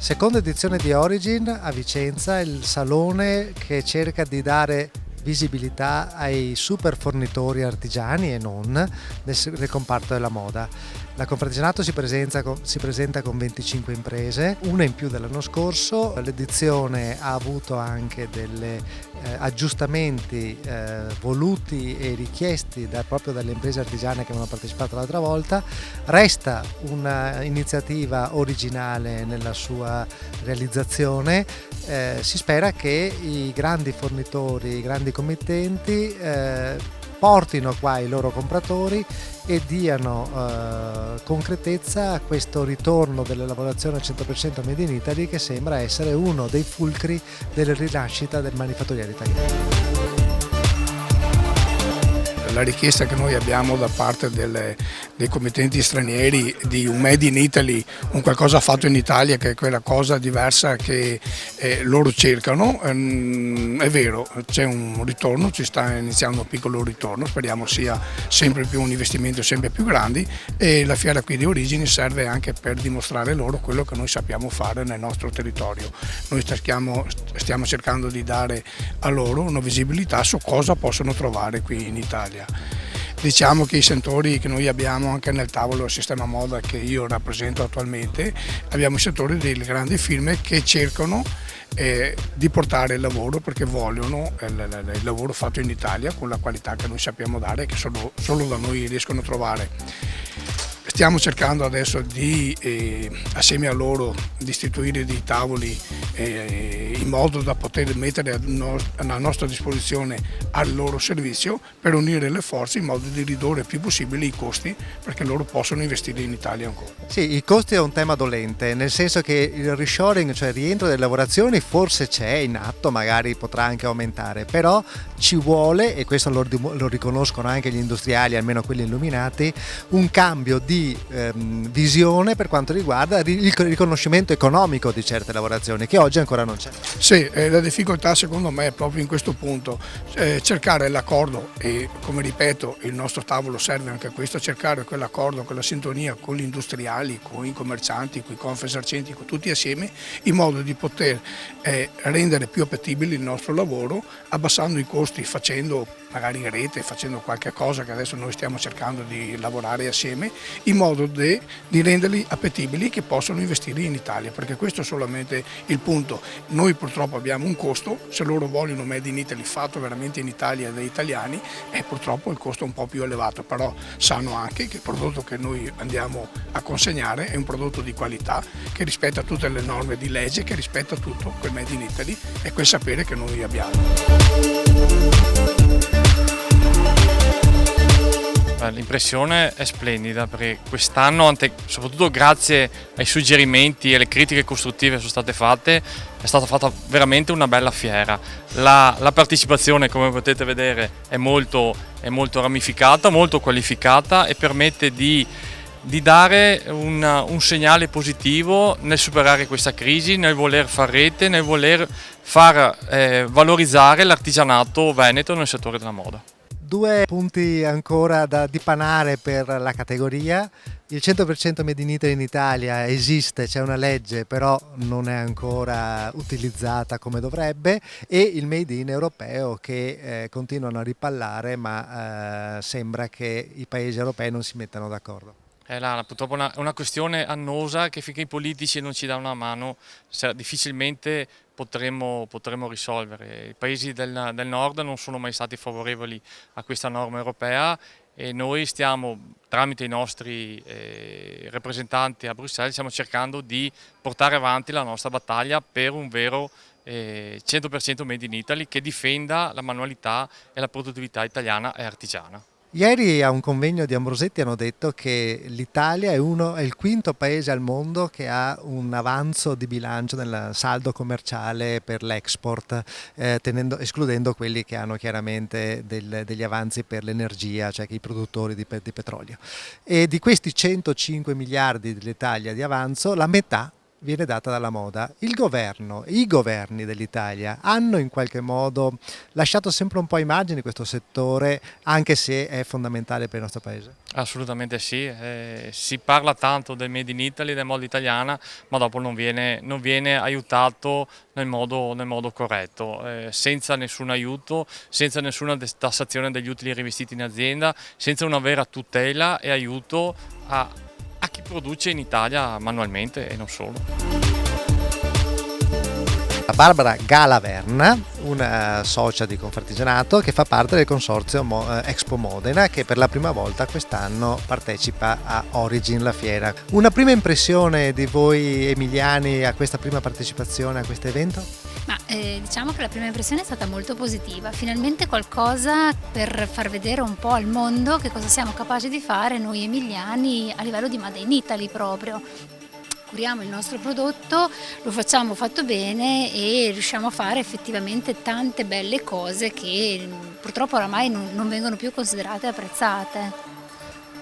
Seconda edizione di Origin a Vicenza, il salone che cerca di dare visibilità ai super fornitori artigiani e non del comparto della moda. La Confartigianato si presenta con 25 imprese, una in più dell'anno scorso. L'edizione ha avuto anche degli aggiustamenti voluti e richiesti proprio dalle imprese artigiane che avevano partecipato l'altra volta. Resta un'iniziativa originale nella sua realizzazione. Si spera che i grandi fornitori, i grandi committenti portino qua i loro compratori e diano concretezza a questo ritorno delle lavorazioni al 100% Made in Italy, che sembra essere uno dei fulcri della rinascita del manifatturiero italiano. La richiesta che noi abbiamo da parte dei committenti stranieri di un Made in Italy, un qualcosa fatto in Italia, che è quella cosa diversa che loro cercano, è vero, c'è un ritorno, ci sta iniziando un piccolo ritorno, speriamo sia sempre più un investimento sempre più grande, e la fiera qui di Origini serve anche per dimostrare loro quello che noi sappiamo fare nel nostro territorio. Noi stiamo cercando di dare a loro una visibilità su cosa possono trovare qui in Italia. Diciamo che i settori che noi abbiamo anche nel tavolo sistema moda che io rappresento attualmente, abbiamo i settori delle grandi firme che cercano di portare il lavoro, perché vogliono il lavoro fatto in Italia con la qualità che noi sappiamo dare, che solo da noi riescono a trovare. Stiamo cercando adesso di, assieme a loro, di istituire dei tavoli in modo da poter mettere a nostra disposizione al loro servizio, per unire le forze in modo di ridurre il più possibile i costi, perché loro possono investire in Italia ancora. Sì, i costi è un tema dolente, nel senso che il reshoring, cioè il rientro delle lavorazioni, forse c'è in atto, magari potrà anche aumentare, però ci vuole, e questo lo riconoscono anche gli industriali, almeno quelli illuminati, un cambio di visione per quanto riguarda il riconoscimento economico di certe lavorazioni, che oggi ancora non c'è. Sì, la difficoltà secondo me è proprio in questo punto, cercare l'accordo, e come ripeto il nostro tavolo serve anche a questo, cercare quell'accordo, quella sintonia con gli industriali, con i commercianti, con i confesercenti, con tutti assieme, in modo di poter rendere più appetibile il nostro lavoro, abbassando i costi, facendo magari in rete, facendo qualche cosa che adesso noi stiamo cercando di lavorare assieme, in modo di renderli appetibili, che possono investire in Italia, perché questo è solamente il punto. Noi purtroppo abbiamo un costo, se loro vogliono Made in Italy fatto veramente in Italia dagli italiani, purtroppo il costo è un po' più elevato, però sanno anche che il prodotto che noi andiamo a consegnare è un prodotto di qualità, che rispetta tutte le norme di legge, che rispetta tutto quel Made in Italy e quel sapere che noi abbiamo. L'impressione è splendida, perché quest'anno, soprattutto grazie ai suggerimenti e alle critiche costruttive che sono state fatte, è stata fatta veramente una bella fiera. La partecipazione, come potete vedere, è molto ramificata, molto qualificata, e permette di dare un segnale positivo nel superare questa crisi, nel voler far rete, nel voler far valorizzare l'artigianato veneto nel settore della moda. Due punti ancora da dipanare per la categoria: il 100% Made in Italy in Italia esiste, c'è una legge, però non è ancora utilizzata come dovrebbe, e il Made in europeo, che continuano a ripallare, ma sembra che i paesi europei non si mettano d'accordo. Purtroppo è una questione annosa, che finché i politici non ci danno una mano difficilmente potremo risolvere. I paesi del nord non sono mai stati favorevoli a questa norma europea, e noi stiamo, tramite i nostri rappresentanti a Bruxelles, stiamo cercando di portare avanti la nostra battaglia per un vero 100% Made in Italy, che difenda la manualità e la produttività italiana e artigiana. Ieri a un convegno di Ambrosetti hanno detto che l'Italia è il quinto paese al mondo che ha un avanzo di bilancio nel saldo commerciale per l'export, escludendo quelli che hanno chiaramente degli avanzi per l'energia, cioè i produttori di petrolio. E di questi 105 miliardi dell'Italia di avanzo, la metà viene data dalla moda. I governi dell'Italia hanno in qualche modo lasciato sempre un po' immagini questo settore, anche se è fondamentale per il nostro paese? Assolutamente sì, si parla tanto del Made in Italy, del modo italiana, ma dopo non viene aiutato nel modo corretto, senza nessun aiuto, senza nessuna tassazione degli utili rivestiti in azienda, senza una vera tutela e aiuto a chi produce in Italia manualmente e non solo. Barbara Galaverna, una socia di Confartigianato che fa parte del consorzio Expo Modena, che per la prima volta quest'anno partecipa a Origin, la fiera. Una prima impressione di voi emiliani a questa prima partecipazione a questo evento? Diciamo che la prima impressione è stata molto positiva, finalmente qualcosa per far vedere un po' al mondo che cosa siamo capaci di fare noi emiliani a livello di Made in Italy proprio. Curiamo il nostro prodotto, lo facciamo fatto bene e riusciamo a fare effettivamente tante belle cose che purtroppo oramai non vengono più considerate e apprezzate.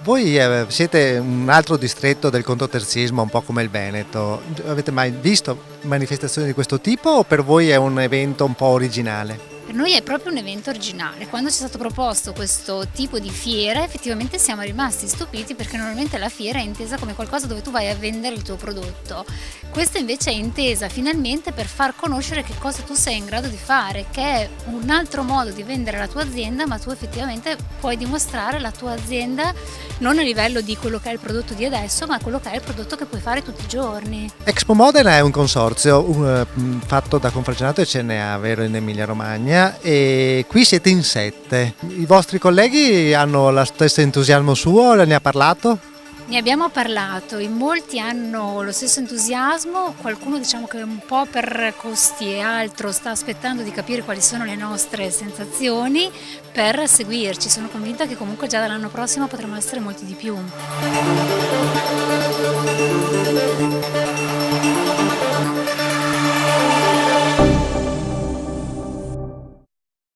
Voi siete un altro distretto del controterzismo, un po' come il Veneto. Avete mai visto manifestazioni di questo tipo o per voi è un evento un po' originale? Per noi è proprio un evento originale. Quando ci è stato proposto questo tipo di fiera effettivamente siamo rimasti stupiti, perché normalmente la fiera è intesa come qualcosa dove tu vai a vendere il tuo prodotto. Questa invece è intesa finalmente per far conoscere che cosa tu sei in grado di fare, che è un altro modo di vendere la tua azienda, ma tu effettivamente puoi dimostrare la tua azienda non a livello di quello che è il prodotto di adesso, ma quello che è il prodotto che puoi fare tutti i giorni. Expo Modena è un consorzio fatto da Confartigianato e CNA, vero, in Emilia Romagna, e qui siete in 7. I vostri colleghi hanno lo stesso entusiasmo suo? Ne ha parlato? Ne abbiamo parlato, in molti hanno lo stesso entusiasmo, qualcuno diciamo che un po' per costi e altro sta aspettando di capire quali sono le nostre sensazioni per seguirci. Sono convinta che comunque già dall'anno prossimo potremo essere molti di più.